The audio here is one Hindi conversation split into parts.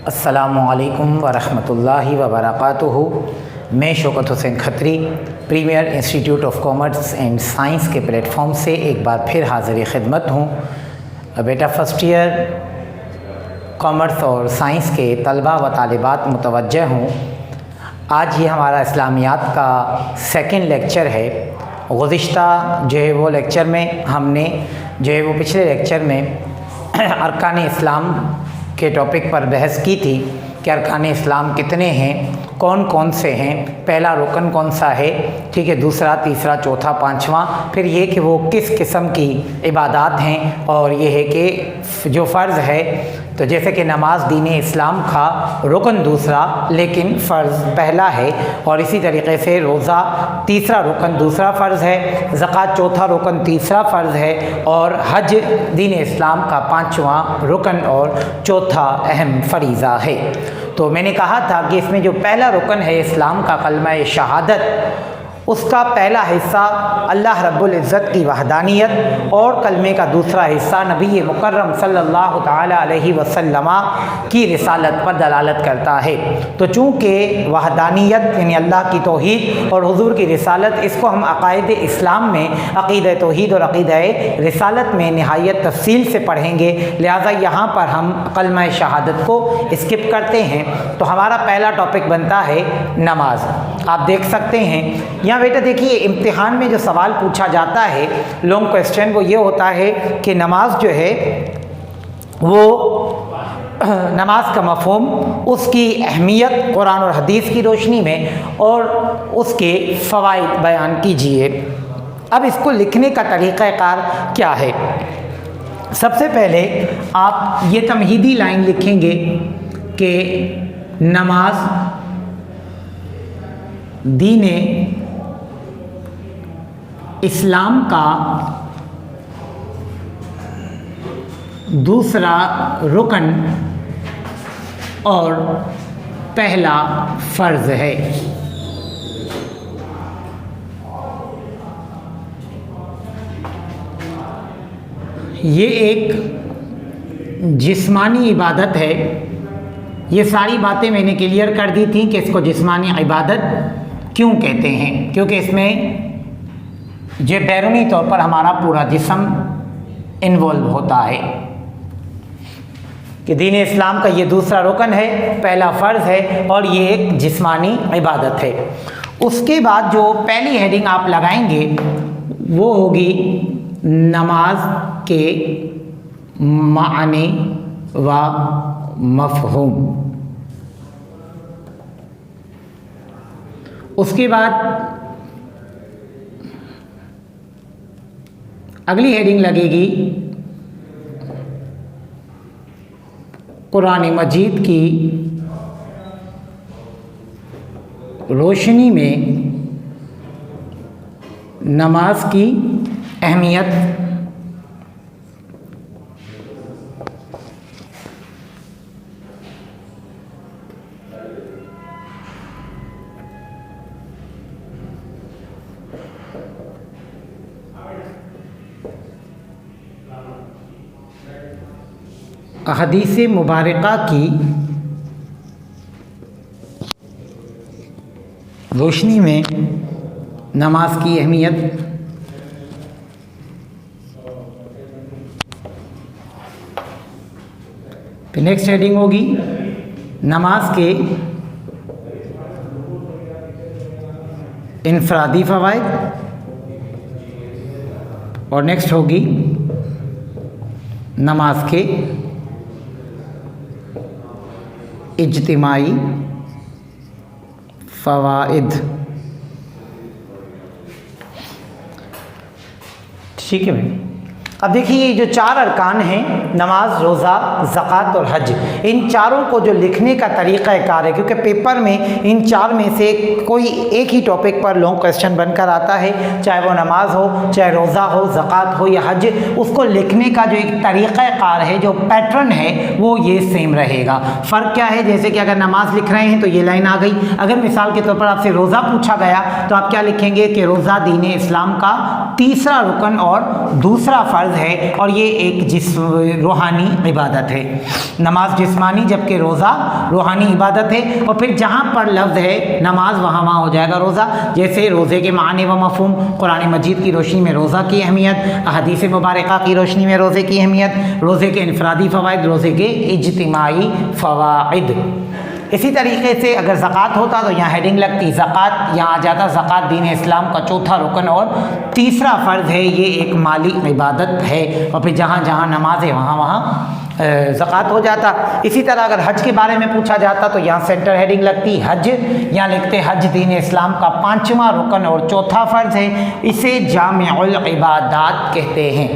अस्सलामुअलैकुम वरहमतुल्लाहि वबरकातुहू। मैं Shaukat Hussain Khatri premier institute of commerce and science के प्लेटफॉर्म से एक बार फिर हाज़िर खिदमत हूँ। बेटा फ़र्स्ट ईयर कॉमर्स और साइंस के तलबा व तालिबात मुतवज्जह हूँ। आज ये हमारा इस्लामियात का सेकंड लेक्चर है। गुज़िश्ता जो है वो लेक्चर में हमने जो है वो पिछले लेक्चर में अरकान इस्लाम के टॉपिक पर बहस की थी कि अरकान इस्लाम कितने हैं, कौन कौन से हैं, पहला रुकन कौन सा है, ठीक है, दूसरा, तीसरा, चौथा, पांचवा, फिर ये कि वो किस किस्म की इबादत हैं, और ये है कि जो फ़र्ज़ है तो जैसे कि नमाज दीन इस्लाम का रुकन दूसरा लेकिन फ़र्ज़ पहला है, और इसी तरीके से रोज़ा तीसरा रुकन दूसरा फ़र्ज़ है, ज़कात चौथा रुकन तीसरा फ़र्ज़ है, और हज दीन इस्लाम का पांचवा रुकन और चौथा अहम फ़रीज़ा है। तो मैंने कहा था कि इसमें जो पहला रुकन है इस्लाम का कलमा शहादत, उसका पहला हिस्सा अल्लाह रब्बुल इज़्ज़त की वहदानियत और कलमे का दूसरा हिस्सा नबी मुकर्रम सल्लल्लाहु ताला अलैहि वसल्लम की रिसालत पर दलालत करता है। तो चूँकि वहदानियत यानी अल्लाह की तौहीद और हुजूर की रिसालत, इसको हम अक़ायद इस्लाम में अक़ीदा तौहीद और अक़ीदा रिसालत में नहायत तफसील से पढ़ेंगे, लिहाजा यहाँ पर हम कलमा शहादत को स्किप करते हैं। तो हमारा पहला टॉपिक बनता है नमाज। आप देख सकते हैं यहाँ बेटा देखिए, इम्तिहान में जो सवाल पूछा जाता है लॉन्ग क्वेश्चन, वो ये होता है कि नमाज जो है वो नमाज का मफ़हूम, उसकी अहमियत कुरान और हदीस की रोशनी में, और उसके फ़वाइद बयान कीजिए। अब इसको लिखने का तरीक़ाकार क्या है? सबसे पहले आप ये तमहीदी लाइन लिखेंगे कि नमाज दीने इस्लाम का दूसरा रुकन और पहला फ़र्ज़ है। ये एक जिस्मानी इबादत है। ये सारी बातें मैंने क्लियर कर दी थी कि इसको जिस्मानी इबादत क्यों कहते हैं, क्योंकि इसमें जो बैरूनी तौर पर हमारा पूरा जिस्म इन्वॉल्व होता है कि दीन इस्लाम का ये दूसरा रुकन है, पहला फ़र्ज़ है, और ये एक जिस्मानी इबादत है। उसके बाद जो पहली हेडिंग आप लगाएंगे वो होगी नमाज के मानी व मफ़हूम। उसके बाद अगली हेडिंग लगेगी कुरान मजीद की रोशनी में नमाज की अहमियत, हदीस मुबारका की रोशनी में नमाज की अहमियत, फिर नेक्स्ट हेडिंग होगी नमाज के इनफरादी फ़वाइद, और नेक्स्ट होगी नमाज के इज्तिमाई फ़वाइद। ठीक है भाई। अब देखिए ये जो चार अरकान हैं, नमाज, रोज़ा, ज़कात और हज, इन चारों को जो लिखने का तरीक़ाकार है, क्योंकि पेपर में इन चार में से कोई एक ही टॉपिक पर लॉन्ग क्वेश्चन बनकर आता है, चाहे वो नमाज हो, चाहे रोज़ा हो, ज़कात हो या हज, उसको लिखने का जो एक तरीक़ाकार है, जो पैटर्न है, वो ये सेम रहेगा। फ़र्क क्या है? जैसे कि अगर नमाज लिख रहे हैं तो ये लाइन आ गई। अगर मिसाल के तौर पर आपसे रोज़ा पूछा गया तो आप क्या लिखेंगे कि रोज़ा दीन इस्लाम का तीसरा रुकन और दूसरा फ़र्ज़ फ़र्ज़ है और ये एक रूहानी इबादत है। नमाज जिस्मानी जबकि रोज़ा रूहानी इबादत है। और फिर जहाँ पर लफ्ज़ है नमाज वहाँ हो जाएगा रोज़ा। जैसे रोज़े के मानी व मफ़हूम, कुरान मजीद की रोशनी में रोज़ा की अहमियत, हदीस मुबारका की रोशनी में रोज़े की अहमियत, रोज़े के इनफरादी फ़वाइद, रोज़े के इज्तिमाई फ़वाइद। इसी तरीके से अगर ज़कात होता तो यहाँ हेडिंग लगती ज़कात, यहाँ आ जाता ज़कात दीन इस्लाम का चौथा रुकन और तीसरा फ़र्ज़ है। ये एक माली इबादत है। और फिर जहाँ जहाँ नमाज है वहाँ वहाँ ज़कात हो जाता। इसी तरह अगर हज के बारे में पूछा जाता तो यहाँ सेंटर हेडिंग लगती हज, यहाँ लिखते हज दीन इस्लाम का पाँचवा रुकन और चौथा फ़र्ज़ है। इसे जामिउल इबादात कहते हैं।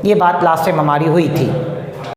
ये बात लास्ट में हमारी हुई थी।